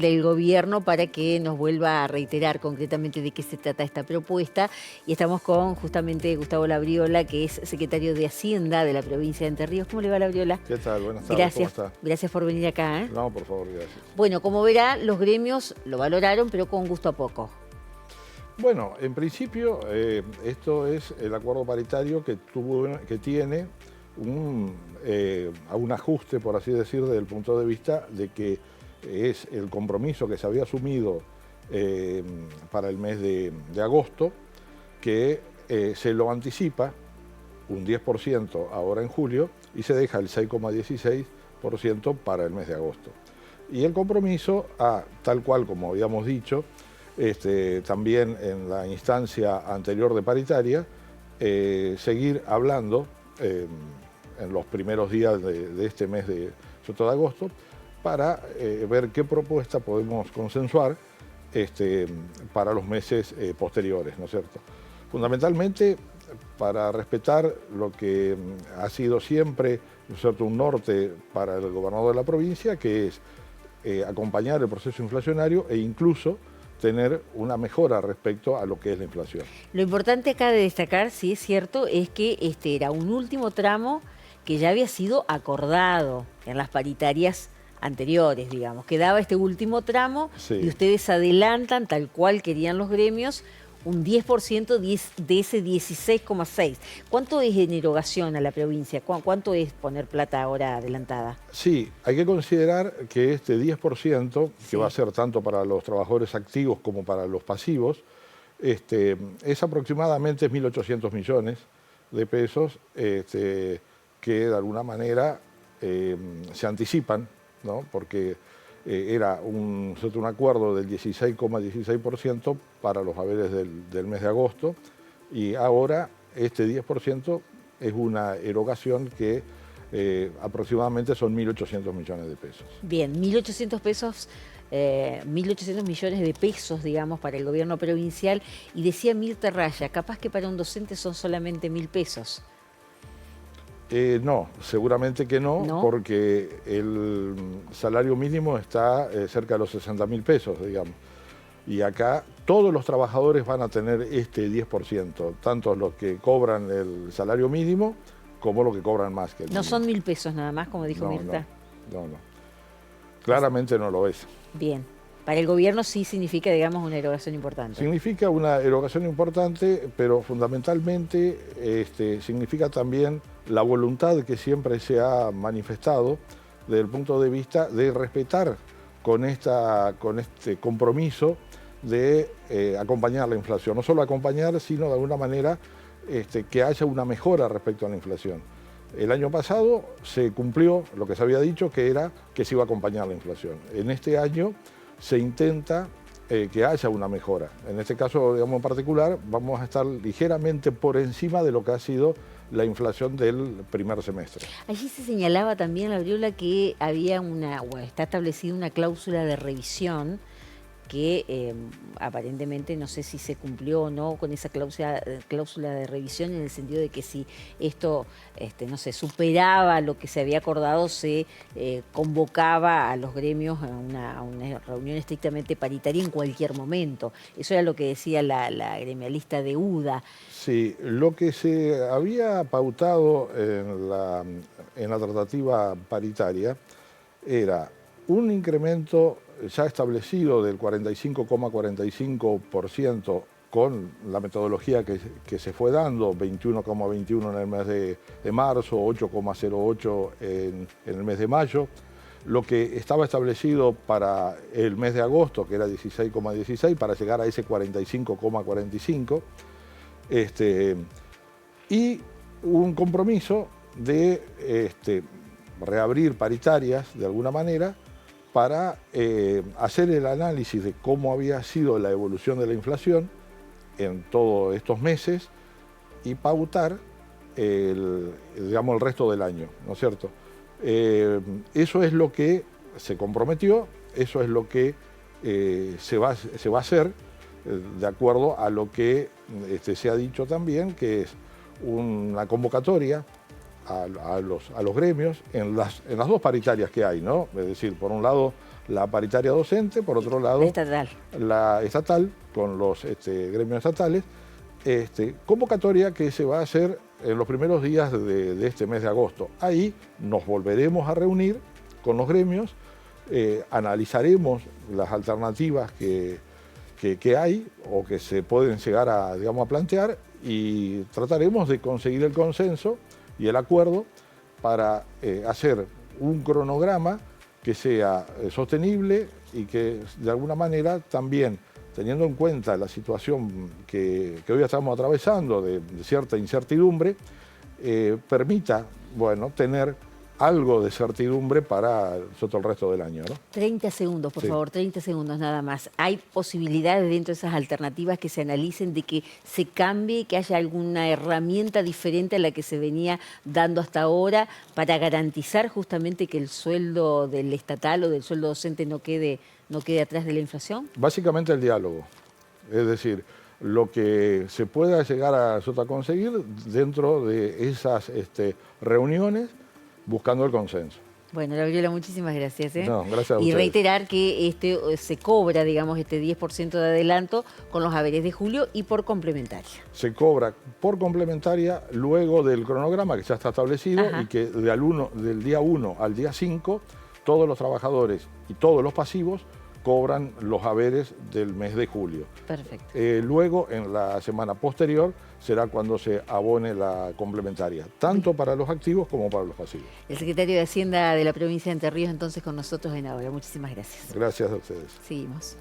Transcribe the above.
del gobierno para que nos vuelva a reiterar concretamente de qué se trata esta propuesta. Y estamos con justamente Gustavo Labriola, que es secretario de Hacienda de la provincia de Entre Ríos. ¿Cómo le va, Labriola? ¿Qué tal? Buenas tardes, Gracias, ¿cómo está? gracias por venir acá. No, por favor, gracias. Bueno, como verá, los gremios lo valoraron, pero con gusto a poco. Bueno, en principio, esto es el acuerdo paritario que tiene un ajuste, por así decir, desde el punto de vista de que es el compromiso que se había asumido para el mes de agosto, que se lo anticipa un 10% ahora en julio y se deja el 6,16% para el mes de agosto. Y el compromiso, tal cual como habíamos dicho, también en la instancia anterior de paritaria, seguir hablando en los primeros días de este mes de agosto para ver qué propuesta podemos consensuar para los meses posteriores, ¿no es cierto? Fundamentalmente para respetar lo que ha sido siempre, ¿no es cierto?, un norte para el gobernador de la provincia, que es acompañar el proceso inflacionario e incluso tener una mejora respecto a lo que es la inflación. Lo importante acá de destacar, si es cierto, es que este era un último tramo que ya había sido acordado en las paritarias anteriores, digamos. Quedaba este último tramo Sí. Y ustedes adelantan, tal cual querían los gremios, un 10% de ese 16,6. ¿Cuánto es en erogación a la provincia? ¿Cuánto es poner plata ahora adelantada? Sí, hay que considerar que este 10%, que va a ser tanto para los trabajadores activos como para los pasivos, es aproximadamente 1.800 millones de pesos que de alguna manera se anticipan, ¿no? Porque era un acuerdo del 16,16% para los haberes del mes de agosto y ahora este 10% es una erogación que aproximadamente son 1.800 millones de pesos. Bien, 1.800 pesos, 1.800 millones de pesos, digamos, para el gobierno provincial. Y decía Mirta Raya, capaz que para un docente son solamente 1.000 pesos. No, seguramente que no, ¿No? porque el salario mínimo está cerca de los 60.000 pesos, digamos. Y acá todos los trabajadores van a tener este 10%, tanto los que cobran el salario mínimo como los que cobran más que el mínimo. No son 1.000 pesos nada más, como dijo Mirta. No. Claramente no lo es. Bien. Para el gobierno sí significa, digamos, una erogación importante. Significa una erogación importante, pero fundamentalmente significa también la voluntad que siempre se ha manifestado desde el punto de vista de respetar con este compromiso de acompañar la inflación. No solo acompañar, sino de alguna manera que haya una mejora respecto a la inflación. El año pasado se cumplió lo que se había dicho, que era que se iba a acompañar la inflación. En este año se intenta que haya una mejora. En este caso, digamos en particular, vamos a estar ligeramente por encima de lo que ha sido la inflación del primer semestre. Allí se señalaba también, Labriola, que había está establecida una cláusula de revisión que aparentemente no sé si se cumplió o no con esa cláusula de revisión, en el sentido de que si esto no sé, superaba lo que se había acordado, se convocaba a los gremios a una reunión estrictamente paritaria en cualquier momento. Eso era lo que decía la gremialista de UDA. Sí, lo que se había pautado en la tratativa paritaria era un incremento ya establecido del 45,45% con la metodología que se fue dando, 21,21 en el mes de marzo, 8,08 en el mes de mayo. Lo que estaba establecido para el mes de agosto, que era 16,16, para llegar a ese 45,45. Y un compromiso de reabrir paritarias de alguna manera para hacer el análisis de cómo había sido la evolución de la inflación en todos estos meses y pautar el resto del año, ¿no es cierto? Eso es lo que se comprometió, eso es lo que se va a hacer de acuerdo a lo que se ha dicho también, que es una convocatoria a los gremios en las dos paritarias que hay, ¿no? Es decir, por un lado la paritaria docente, por otro lado la estatal con los gremios estatales, convocatoria que se va a hacer en los primeros días de este mes de agosto. Ahí nos volveremos a reunir con los gremios, analizaremos las alternativas que hay o que se pueden llegar a, digamos, a plantear, y trataremos de conseguir el consenso y el acuerdo para hacer un cronograma que sea sostenible y que de alguna manera también, teniendo en cuenta la situación que hoy estamos atravesando de cierta incertidumbre, permita, bueno, tener algo de certidumbre para todo el resto del año, ¿no? 30 segundos, por favor, 30 segundos nada más. ¿Hay posibilidades dentro de esas alternativas que se analicen de que se cambie, que haya alguna herramienta diferente a la que se venía dando hasta ahora para garantizar justamente que el sueldo del estatal o del sueldo docente no quede atrás de la inflación? Básicamente el diálogo, es decir, lo que se pueda llegar a conseguir dentro de esas reuniones, buscando el consenso. Bueno, Labriola, muchísimas gracias. No, gracias a ustedes. Y reiterar que se cobra, digamos, este 10% de adelanto con los haberes de julio y por complementaria. Se cobra por complementaria luego del cronograma que ya está establecido. Ajá. Y que del día 1 al día 5, todos los trabajadores y todos los pasivos cobran los haberes del mes de julio. Perfecto. Luego, en la semana posterior, será cuando se abone la complementaria, tanto para los activos como para los pasivos. El secretario de Hacienda de la provincia de Entre Ríos, entonces, con nosotros en Ahora. Muchísimas gracias. Gracias a ustedes. Seguimos.